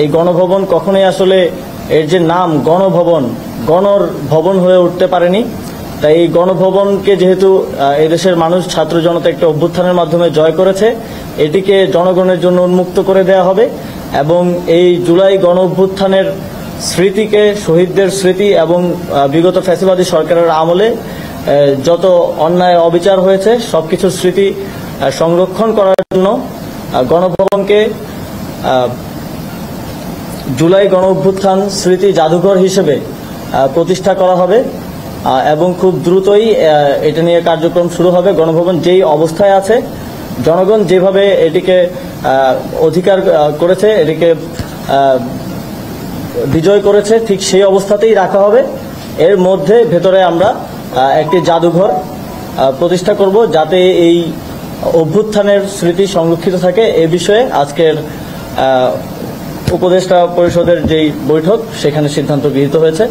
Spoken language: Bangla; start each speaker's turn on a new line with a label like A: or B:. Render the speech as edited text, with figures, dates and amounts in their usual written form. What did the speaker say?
A: এই গণভবন কখনোই আসলে এর যে নাম গণভবন, গণর ভবন হয়ে উঠতে পারেনি। তাই এই গণভবনকে যেহেতু এদেশের মানুষ ছাত্র জনতা একটা অভ্যুত্থানের মাধ্যমে জয় করেছে, এটিকে জনগণের জন্য উন্মুক্ত করে দেওয়া হবে এবং এই জুলাই গণ অভ্যুত্থানের স্মৃতিকে, শহীদদের স্মৃতি এবং বিগত ফ্যাসিবাদী সরকারের আমলে যত অন্যায় অবিচার হয়েছে সবকিছুর স্মৃতি সংরক্ষণ করার জন্য গণভবনকে জুলাই গণ অভ্যুত্থান স্মৃতি জাদুঘর হিসেবে প্রতিষ্ঠা করা হবে এবং খুব দ্রুতই এটা নিয়ে কার্যক্রম শুরু হবে। গণভবন যেই অবস্থায় আছে, জনগণ যেভাবে এটিকে অধিকার করেছে, এটিকে বিজয় করেছে, ঠিক সেই অবস্থাতেই রাখা হবে। এর মধ্যে ভেতরে আমরা একটি জাদুঘর প্রতিষ্ঠা করব যাতে এই অভ্যুত্থানের স্মৃতি সংরক্ষিত থাকে। এ বিষয়ে আজকের উপদেষ্টা পরিষদের যেই বৈঠক সেখানে সিদ্ধান্ত গৃহীত হয়েছে।